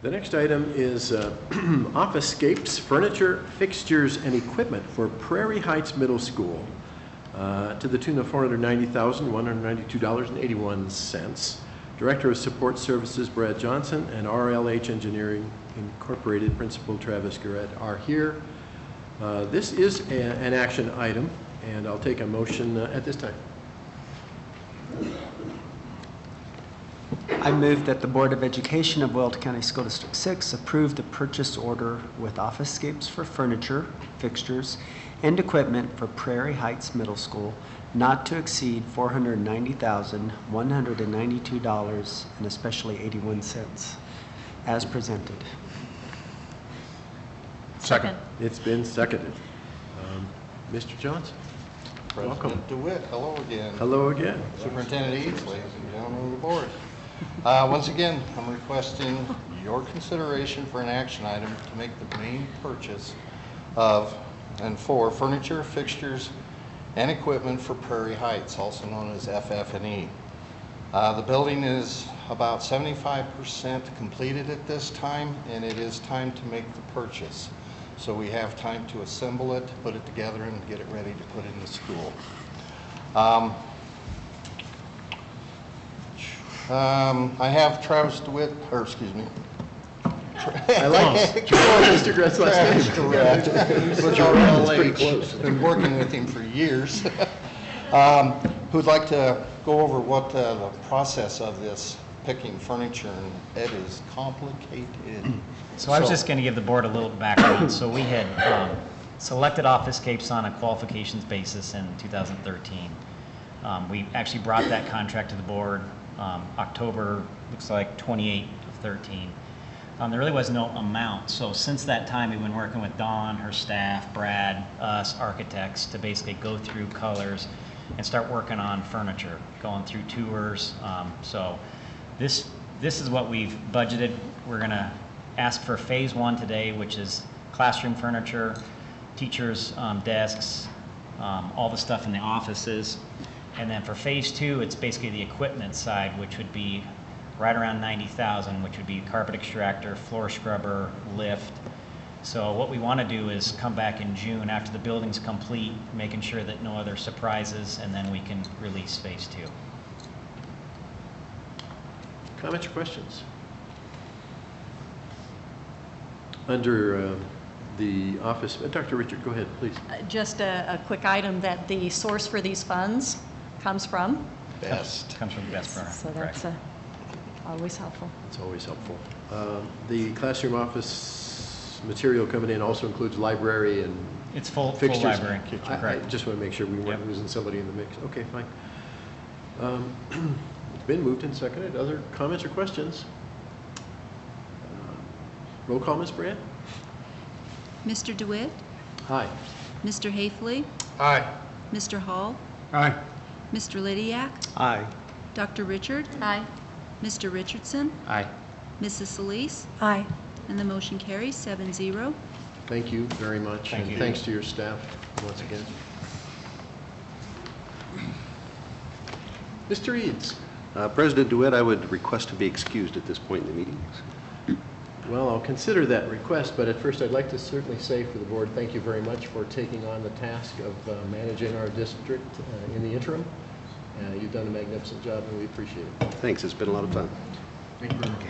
The next item is Office-scapes, furniture, fixtures, and equipment for Prairie Heights Middle School to the tune of $490,192.81. Director of Support Services Brad Johnson and RLH Engineering Incorporated Principal Travis Garrett are here. This is an action item, and I'll take a motion at this time. I move that the Board of Education of Weld County School District 6 approve the purchase order with Office-scapes for furniture, fixtures, and equipment for Prairie Heights Middle School not to exceed $490,192 and especially 81 cents as presented. Second. It's been seconded. Mr. Johnson. President Welcome. DeWitt, hello again. Hello again. Superintendent Eads, ladies and gentlemen of the board. Once again, I'm requesting your consideration for an action item to make the main purchase of and for furniture, fixtures, and equipment for Prairie Heights, also known as FF&E. The building is about 75% completed at this time, and it is time to make the purchase. So we have time to assemble it, put it together, and get it ready to put in the school. I have Travis DeWitt, or excuse me. I like Mr. Grett's last name. Which RLH, been working with him for years. Who'd like to go over what the process of this picking furniture, and it is complicated. So I was just going to give the board a little background. So we had selected Office-scapes on a qualifications basis in 2013. We actually brought that contract to the board October, looks like 28 of 13. There really was no amount. So since that time, we've been working with Dawn, her staff, Brad, us, architects, to basically go through colors and start working on furniture, going through tours. So this is what we've budgeted. We're going to ask for phase 1 today, which is classroom furniture, teachers' desks, all the stuff in the offices. And then for phase 2, it's basically the equipment side, which would be right around $90,000, which would be carpet extractor, floor scrubber, lift. So what we want to do is come back in June after the building's complete, making sure that no other surprises, and then we can release phase 2. Comments or questions? Under the office, Dr. Richard, go ahead, please. Just a quick item that the source for these funds comes from. Best. Comes from the best program. So that's always helpful. It's always helpful. The classroom office material coming in also includes library and It's full fixtures. library and kitchen, I correct. just want to make sure we weren't losing somebody in the mix. Okay, fine. It's been moved and seconded. Other comments or questions? Roll call, Ms. Brand? Mr. DeWitt, Aye. Mr. Hafley, Aye. Mr. Hall, Aye. Mr. Lydiak, Aye. Dr. Richard, Aye. Mr. Richardson, Aye. Mrs. Solis, Aye. and the motion carries 7-0. Thank you very much. Thank and you. Thanks to your staff once again. Mr. Eads. President DeWitt, I would request to be excused at this point in the meeting. Well, I'll consider that request, but at first I'd like to certainly say for the board, thank you very much for taking on the task of managing our district in the interim. You've done a magnificent job, and we appreciate it. Thanks, it's been a lot of fun. Thank you very much.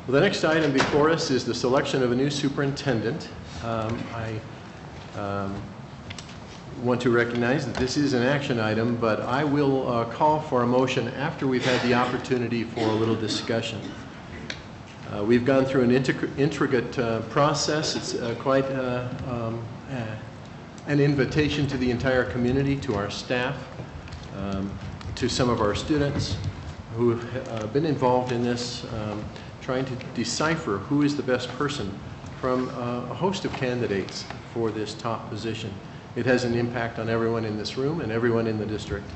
Well, the next item before us is the selection of a new superintendent. I want to recognize that this is an action item, but I will call for a motion after we've had the opportunity for a little discussion. We've gone through an intricate process. It's quite an invitation to the entire community, to our staff, to some of our students who have been involved in this, trying to decipher who is the best person from a host of candidates for this top position. It has an impact on everyone in this room and everyone in the district.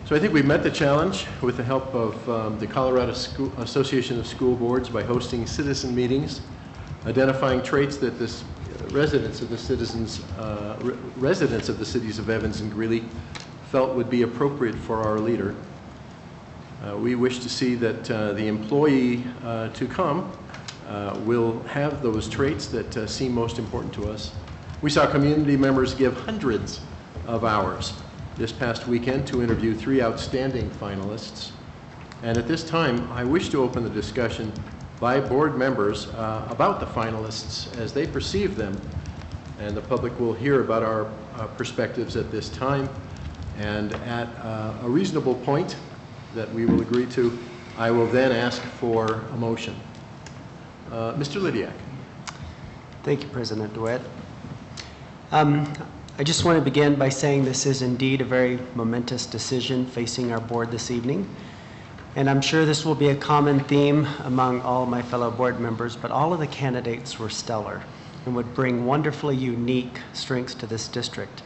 So I think we've met the challenge with the help of the Colorado Association of School Boards by hosting citizen meetings, identifying traits that this residents of the residents of the cities of Evans and Greeley felt would be appropriate for our leader. We wish to see that the employee to come will have those traits that seem most important to us. We saw community members give hundreds of hours this past weekend to interview 3 outstanding finalists. And at this time, I wish to open the discussion by board members about the finalists as they perceive them. And the public will hear about our perspectives at this time. And at a reasonable point that we will agree to, I will then ask for a motion. Mr. Lydiak. Thank you, President DeWitt. I just want to begin by saying this is indeed a very momentous decision facing our board this evening. And I'm sure this will be a common theme among all my fellow board members, but all of the candidates were stellar and would bring wonderfully unique strengths to this district.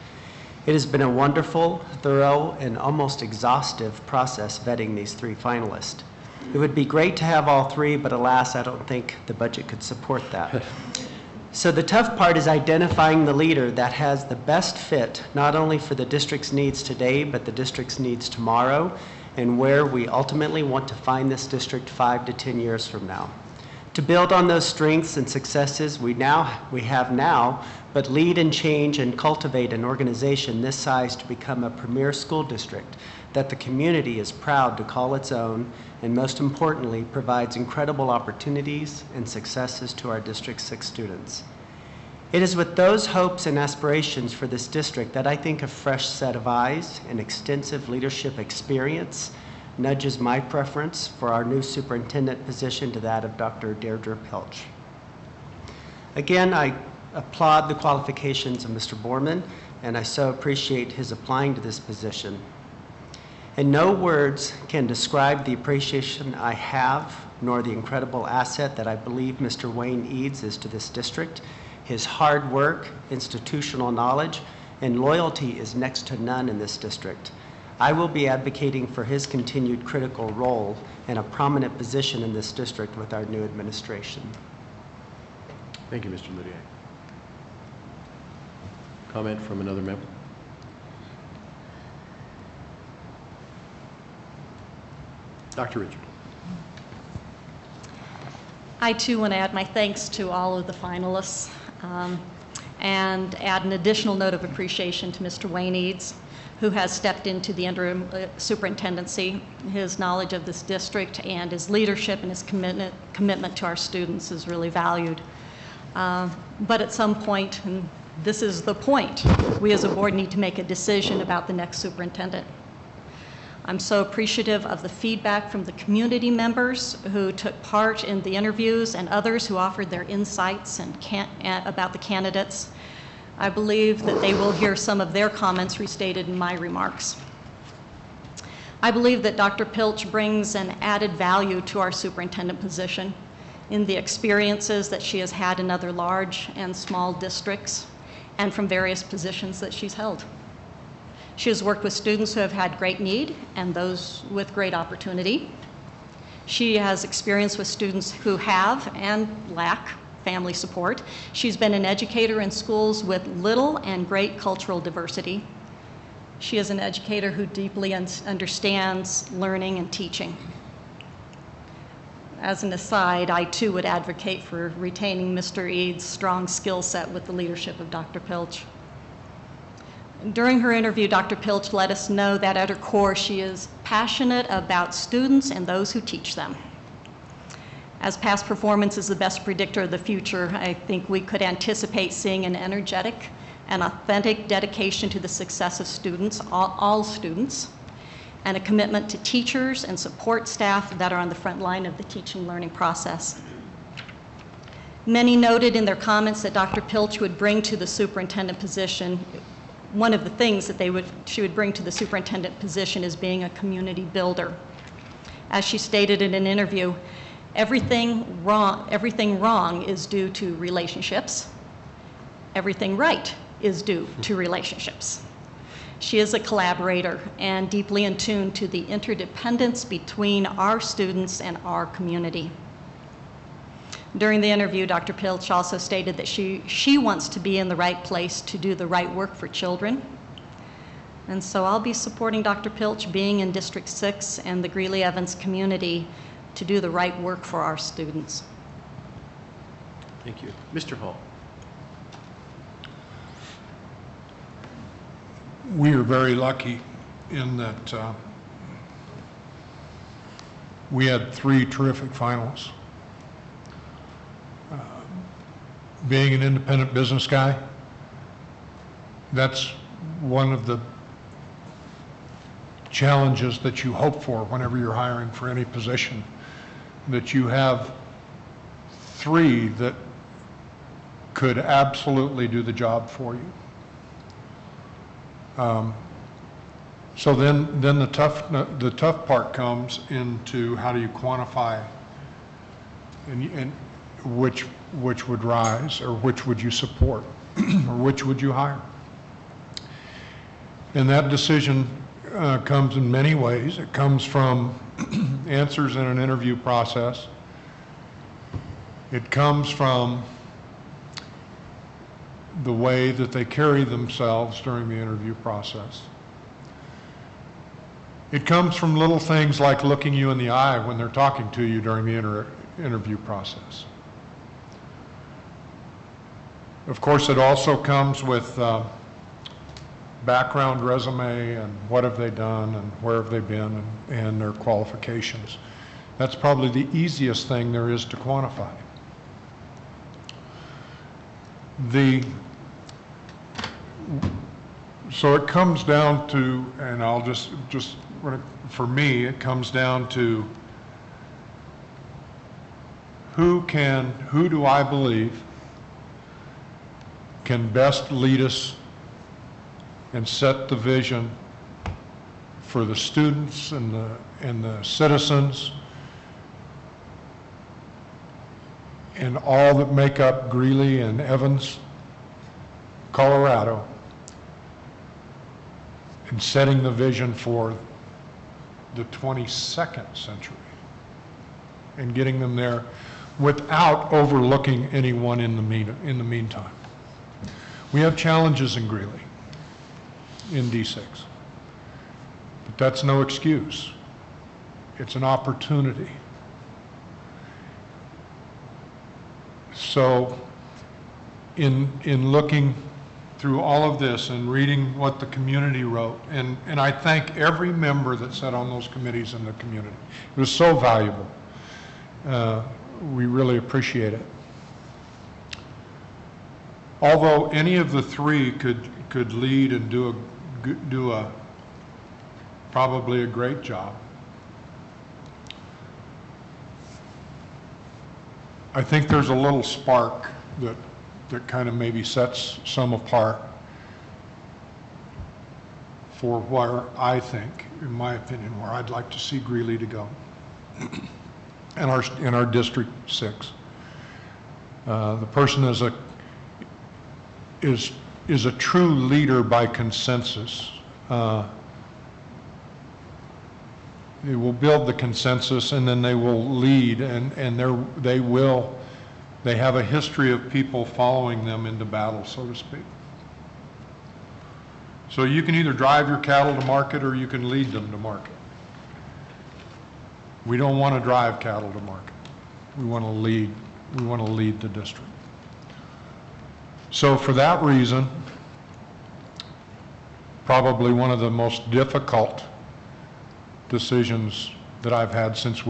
It has been a wonderful, thorough, and almost exhaustive process vetting these 3 finalists. It would be great to have all 3, but alas, I don't think the budget could support that. So the tough part is identifying the leader that has the best fit, not only for the district's needs today, but the district's needs tomorrow, and where we ultimately want to find this district 5 to 10 years from now. To build on those strengths and successes we have now, but lead and change and cultivate an organization this size to become a premier school district that the community is proud to call its own, and most importantly, provides incredible opportunities and successes to our district's 6 students. It is with those hopes and aspirations for this district that I think a fresh set of eyes and extensive leadership experience nudges my preference for our new superintendent position to that of Dr. Deirdre Pilch. Again, I applaud the qualifications of Mr. Borman, and I so appreciate his applying to this position. And no words can describe the appreciation I have, nor the incredible asset that I believe Mr. Wayne Eads is to this district. His hard work, institutional knowledge, and loyalty is next to none in this district. I will be advocating for his continued critical role and a prominent position in this district with our new administration. Thank you, Mr. Lydiak. Comment from another member? Dr. Richard. I too want to add my thanks to all of the finalists and add an additional note of appreciation to Mr. Wayne Eads, who has stepped into the interim superintendency. His knowledge of this district and his leadership and his commitment to our students is really valued. But at some point, and this is the point, we as a board need to make a decision about the next superintendent. I'm so appreciative of the feedback from the community members who took part in the interviews and others who offered their insights and about the candidates. I believe that they will hear some of their comments restated in my remarks. I believe that Dr. Pilch brings an added value to our superintendent position in the experiences that she has had in other large and small districts and from various positions that she's held. She has worked with students who have had great need and those with great opportunity. She has experience with students who have and lack family support. She's been an educator in schools with little and great cultural diversity. She is an educator who deeply understands learning and teaching. As an aside, I too would advocate for retaining Mr. Eads' strong skill set with the leadership of Dr. Pilch. During her interview, Dr. Pilch let us know that at her core, she is passionate about students and those who teach them. As past performance is the best predictor of the future, I think we could anticipate seeing an energetic and authentic dedication to the success of students, all students, and a commitment to teachers and support staff that are on the front line of the teaching learning process. Many noted in their comments that Dr. Pilch would bring to the superintendent position. One of the things that she would bring to the superintendent position is being a community builder. As she stated in an interview, everything wrong is due to relationships. Everything right is due to relationships. She is a collaborator and deeply in tune to the interdependence between our students and our community. During the interview, Dr. Pilch also stated that she wants to be in the right place to do the right work for children. And so I'll be supporting Dr. Pilch being in District 6 and the Greeley-Evans community to do the right work for our students. Thank you. Mr. Hall. We are very lucky in that we had 3 terrific finalists. Being an independent business guy, that's one of the challenges that you hope for whenever you're hiring for any position, that you have 3 that could absolutely do the job for you. So then the tough part comes into how do you quantify and which would rise, or which would you support, or which would you hire? And that decision comes in many ways. It comes from answers in an interview process. It comes from the way that they carry themselves during the interview process. It comes from little things like looking you in the eye when they're talking to you during the interview process. Of course, it also comes with background, resume, and what have they done, and where have they been, and their qualifications. That's probably the easiest thing there is to quantify. So it comes down to, and I'll just for me, it comes down to who do I believe can best lead us and set the vision for the students and the citizens and all that make up Greeley and Evans, Colorado, and setting the vision for the 22nd century and getting them there without overlooking anyone in the meantime. We have challenges in Greeley, in D6, but that's no excuse. It's an opportunity. So in looking through all of this and reading what the community wrote, and I thank every member that sat on those committees in the community. It was so valuable. We really appreciate it. Although any of the 3 could lead and do a probably a great job, I think there's a little spark that kind of maybe sets some apart for where I think, in my opinion, where I'd like to see Greeley to go in our District 6. The person is a true leader by consensus. They will build the consensus, and then they will lead, and they have a history of people following them into battle, so to speak. So you can either drive your cattle to market or you can lead them to market. We don't want to drive cattle to market. We want to lead the district. So for that reason, probably one of the most difficult decisions that I've had since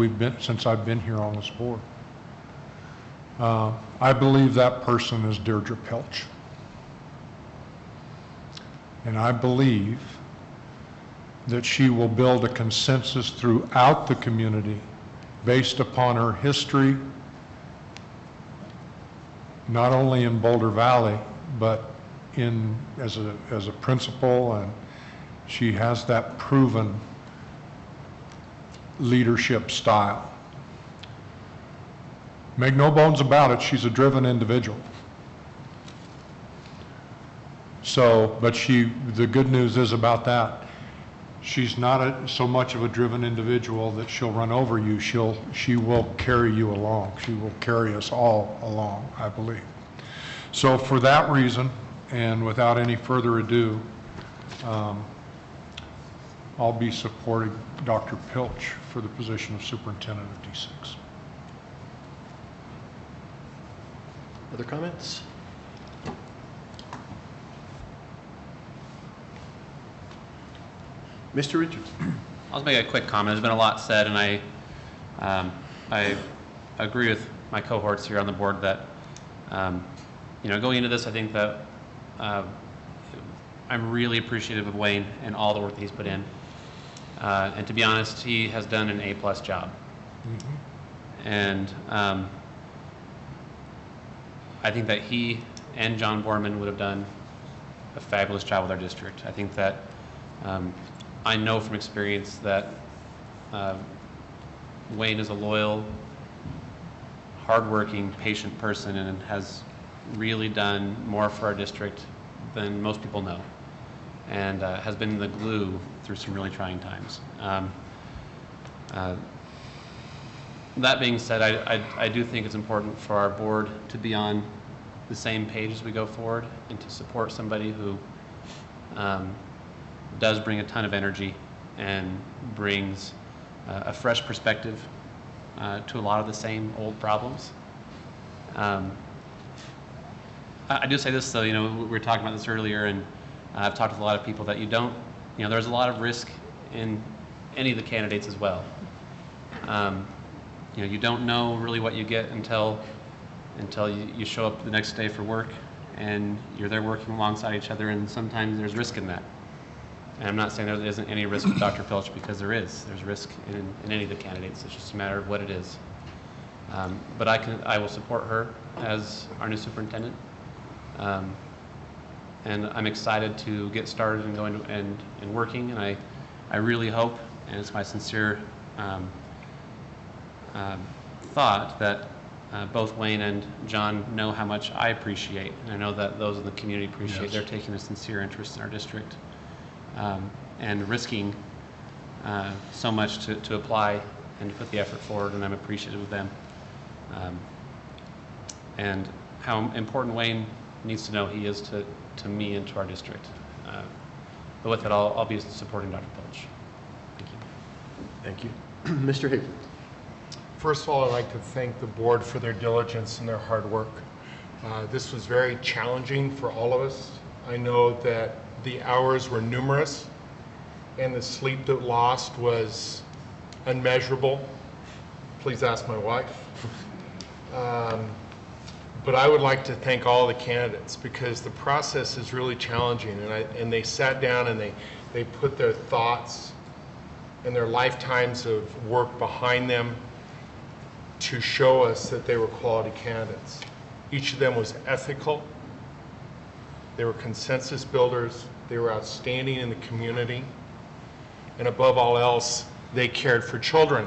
I've been here on this board. I believe that person is Deirdre Pilch. And I believe that she will build a consensus throughout the community based upon her history, not only in Boulder Valley, but as a principal, and she has that proven leadership style. Make no bones about it, she's a driven individual. So, but the good news is about that, she's not so much of a driven individual that she'll run over you. She will carry you along. She will carry us all along, I believe. So for that reason, and without any further ado, I'll be supporting Dr. Pilch for the position of superintendent of D6. Other comments? Mr. Richards. I'll just make a quick comment. There's been a lot said, and I agree with my cohorts here on the board that, going into this, I think that I'm really appreciative of Wayne and all the work that he's put in. And to be honest, he has done an A+ job. Mm-hmm. And I think that he and John Borman would have done a fabulous job with our district. I think that I know from experience that Wayne is a loyal, hardworking, patient person and has really done more for our district than most people know, and has been the glue through some really trying times. That being said, I do think it's important for our board to be on the same page as we go forward and to support somebody who does bring a ton of energy and brings a fresh perspective to a lot of the same old problems. I do say this though, we were talking about this earlier, and I've talked with a lot of people that there's a lot of risk in any of the candidates as well. You don't know really what you get until you show up the next day for work and you're there working alongside each other, and sometimes there's risk in that. And I'm not saying there isn't any risk with Dr. Pilch, because there is. There's risk in any of the candidates. It's just a matter of what it is. But I will support her as our new superintendent. And I'm excited to get started and going and working. And I really hope, and it's my sincere thought, that both Wayne and John know how much I appreciate, and I know that those in the community appreciate. Yes. They're taking a sincere interest in our district, and risking so much to apply and to put the effort forward, and I'm appreciative of them. And how important Wayne needs to know he is to me and to our district. But with that, I'll be supporting Dr. Pilch. Thank you. Thank you. Mr. Higley. First of all, I'd like to thank the board for their diligence and their hard work. This was very challenging for all of us. I know that the hours were numerous and the sleep that lost was unmeasurable. Please ask my wife. But I would like to thank all the candidates, because the process is really challenging, and they sat down and they put their thoughts and their lifetimes of work behind them to show us that they were quality candidates. Each of them was ethical. They were consensus builders. They were outstanding in the community. And above all else, they cared for children,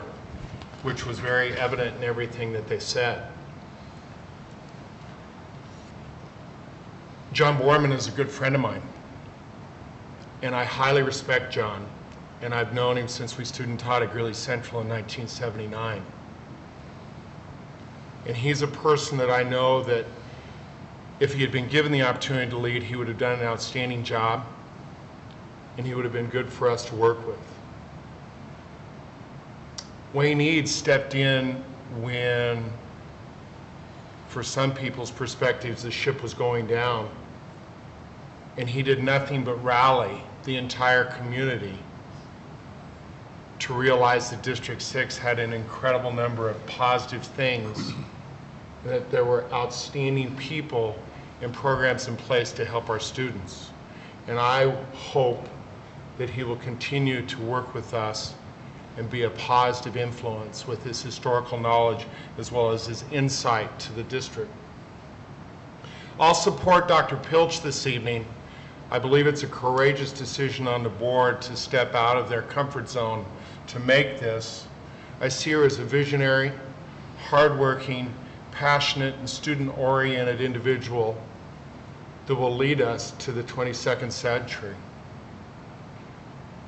which was very evident in everything that they said. John Borman is a good friend of mine, and I highly respect John, and I've known him since we student taught at Greeley Central in 1979. And he's a person that I know that if he had been given the opportunity to lead, he would have done an outstanding job, and he would have been good for us to work with. Wayne Eads stepped in when, for some people's perspectives, the ship was going down, and he did nothing but rally the entire community to realize that District 6 had an incredible number of positive things, that there were outstanding people and programs in place to help our students. And I hope that he will continue to work with us and be a positive influence with his historical knowledge as well as his insight to the district. I'll support Dr. Pilch this evening. I believe it's a courageous decision on the board to step out of their comfort zone to make this. I see her as a visionary, hardworking, passionate, and student-oriented individual that will lead us to the 22nd century.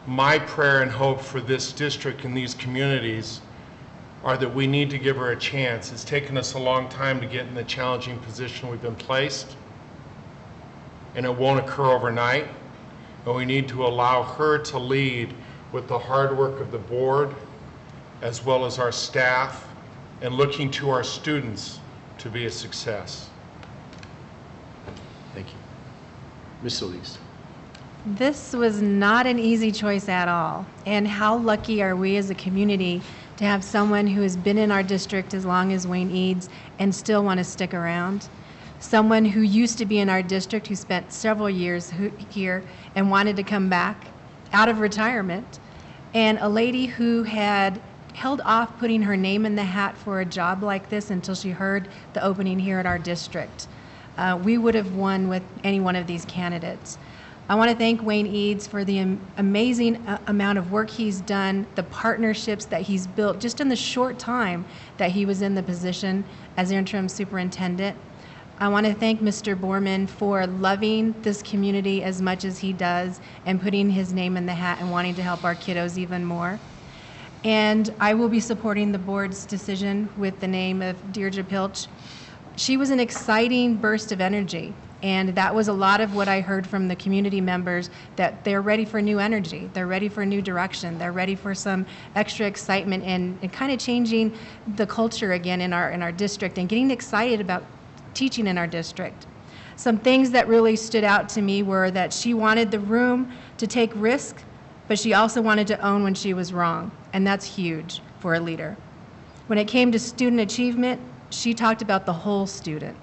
my prayer and hope for this district and these communities are that we need to give her a chance. It's taken us a long time to get in the challenging position we've been placed, and it won't occur overnight. And we need to allow her to lead with the hard work of the board, as well as our staff, and looking to our students to be a success. Thank you. Ms. Solis. This was not an easy choice at all. And how lucky are we as a community to have someone who has been in our district as long as Wayne Eads and still want to stick around? Someone who used to be in our district, who spent several years here and wanted to come back out of retirement, and a lady who had held off putting her name in the hat for a job like this until she heard the opening here at our district. We would have won with any one of these candidates. I want to thank Wayne Eads for the amazing amount of work he's done, the partnerships that he's built just in the short time that he was in the position as interim superintendent. I want to thank Mr. Borman for loving this community as much as he does and putting his name in the hat and wanting to help our kiddos even more. And I will be supporting the board's decision with the name of Deirdre Pilch. She was an exciting burst of energy, and that was a lot of what I heard from the community members, that they're ready for new energy, they're ready for new direction, they're ready for some extra excitement and kind of changing the culture again in our district and getting excited about teaching in our district. Some things that really stood out to me were that she wanted the room to take risk, but she also wanted to own when she was wrong, and that's huge for a leader. When it came to student achievement, she talked about the whole student.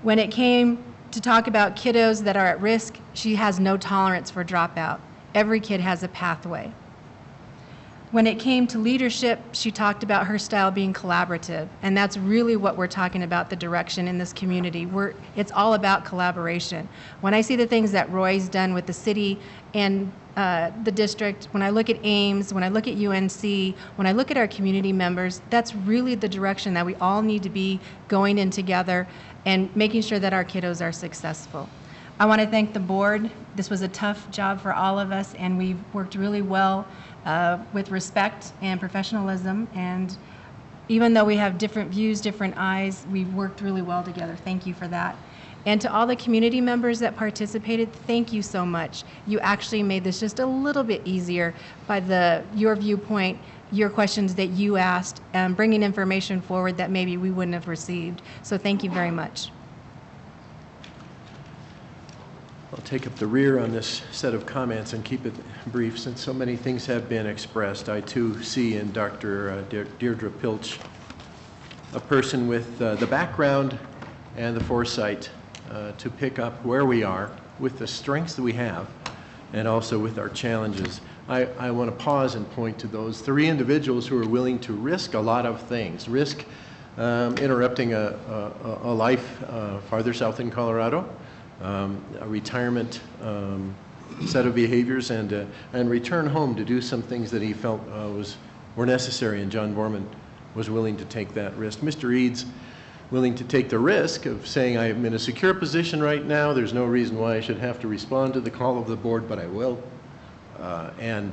When it came to talk about kiddos that are at risk, she has no tolerance for dropout. Every kid has a pathway. When it came to leadership, she talked about her style being collaborative, and that's really what we're talking about, the direction in this community. It's all about collaboration. When I see the things that Roy's done with the city and the district, when I look at Ames, when I look at UNC, when I look at our community members, that's really the direction that we all need to be going in together and making sure that our kiddos are successful. I want to thank the board. This was a tough job for all of us, and we've worked really well with respect and professionalism, and even though we have different views, different eyes, we've worked really well together. Thank you for that. And to all the community members that participated, thank you so much. You actually made this just a little bit easier by your viewpoint, your questions that you asked, bringing information forward that maybe we wouldn't have received. So thank you very much. I'll take up the rear on this set of comments and keep it brief since so many things have been expressed. I too see in Dr. Deirdre Pilch a person with the background and the foresight to pick up where we are with the strengths that we have and also with our challenges. I want to pause and point to those three individuals who are willing to risk a lot of things, risk interrupting a life farther south in Colorado, a retirement set of behaviors, and return home to do some things that he felt were necessary, and John Borman was willing to take that risk. Mr. Eads willing to take the risk of saying, I'm in a secure position right now, there's no reason why I should have to respond to the call of the board, but I will. And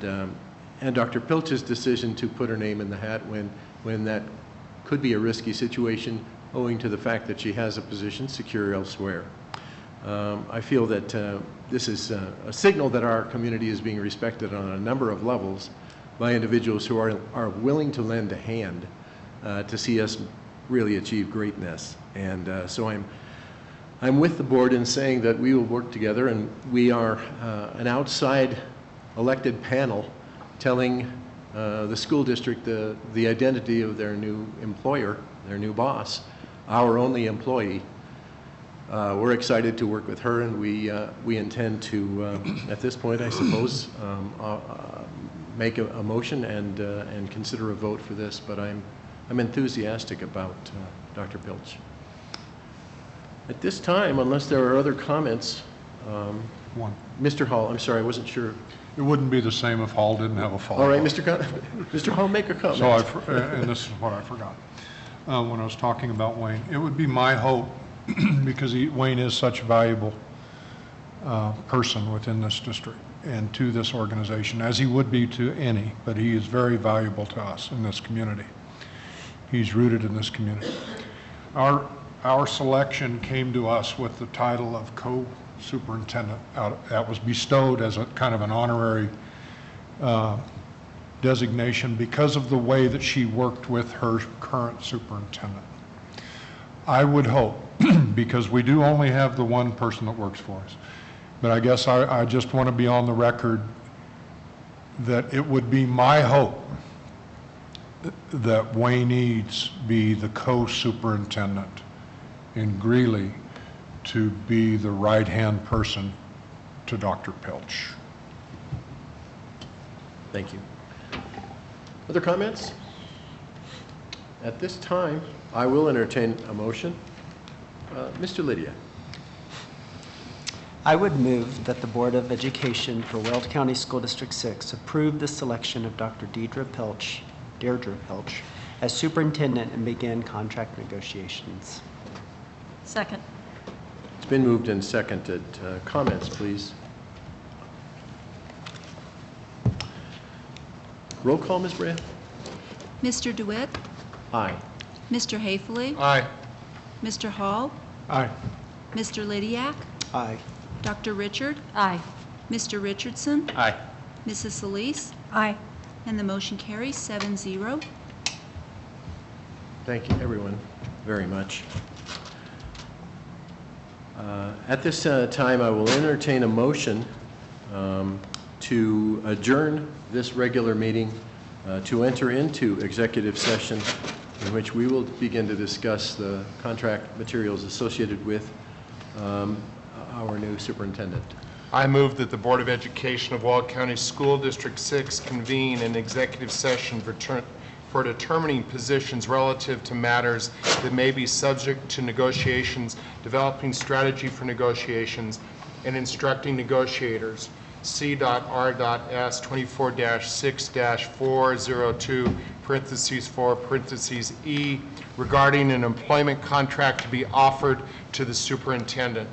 Dr. Pilch's decision to put her name in the hat when that could be a risky situation owing to the fact that she has a position secure elsewhere. I feel that this is a signal that our community is being respected on a number of levels by individuals who are willing to lend a hand to see us really achieve greatness. And so I'm with the board in saying that we will work together, and we are an outside elected panel telling the school district the identity of their new employer, their new boss, our only employee. We're excited to work with her, and we intend to, at this point, I suppose, make a motion and consider a vote for this. But I'm enthusiastic about Dr. Pilch. At this time, unless there are other comments, Mr. Hall, I'm sorry, I wasn't sure. It wouldn't be the same if Hall didn't have a follow-up. All right, Mr. Hall, make a comment. So and this is what I forgot when I was talking about Wayne. It would be my hope, because Wayne is such a valuable person within this district, and to this organization, as he would be to any, but he is very valuable to us in this community. He's rooted in this community. Our selection came to us with the title of co-superintendent. That was bestowed as a kind of an honorary designation because of the way that she worked with her current superintendent. I would hope, because we do only have the one person that works for us, but I guess I just want to be on the record that it would be my hope that Wayne Eads be the co-superintendent and Greeley to be the right-hand person to Dr. Pilch. Thank you. Other comments? At this time, I will entertain a motion. Mr. Lydia. I would move that the Board of Education for Weld County School District 6 approve the selection of Dr. Deirdre Pilch as superintendent and begin contract negotiations. Second. It's been moved and seconded. Comments, please. Roll call, Ms. Brea. Mr. DeWitt? Aye. Mr. Haefele? Aye. Mr. Hall? Aye. Mr. Lydiak? Aye. Dr. Richard? Aye. Mr. Richardson? Aye. Mrs. Solis? Aye. And the motion carries 7-0. Thank you, everyone, very much. At this time, I will entertain a motion to adjourn this regular meeting to enter into executive session in which we will begin to discuss the contract materials associated with our new superintendent. I move that the Board of Education of Weld County School District 6 convene an executive session for determining positions relative to matters that may be subject to negotiations, developing strategy for negotiations, and instructing negotiators. C.R.S. 24-6-402, parentheses 4, parentheses E, regarding an employment contract to be offered to the superintendent.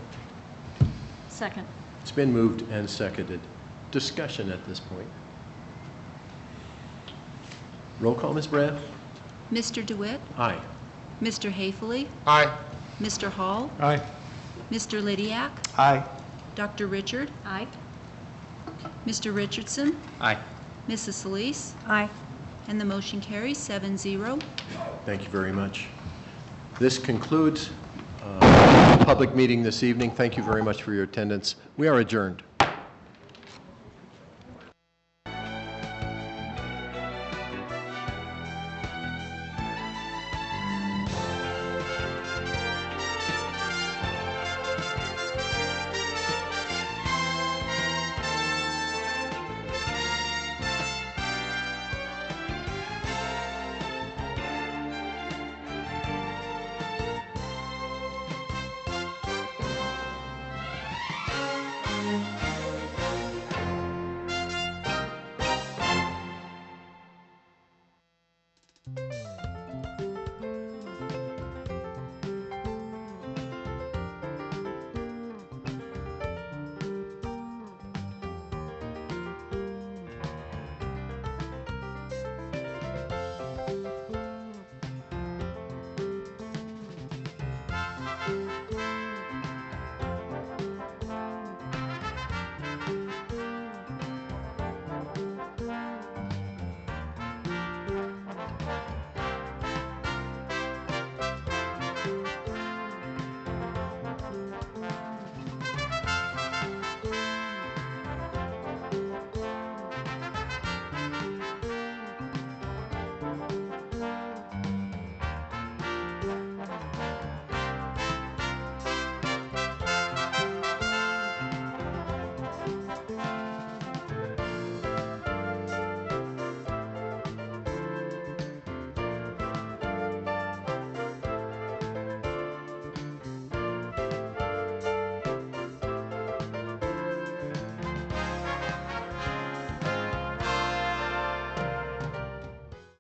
Second. It's been moved and seconded. Discussion at this point. Roll call, Ms. Brad? Mr. DeWitt? Aye. Mr. Haefele? Aye. Mr. Hall? Aye. Mr. Lydiak? Aye. Dr. Richard? Aye. Mr. Richardson? Aye. Mrs. Solis? Aye. And the motion carries 7-0. Thank you very much. This concludes the public meeting this evening. Thank you very much for your attendance. We are adjourned.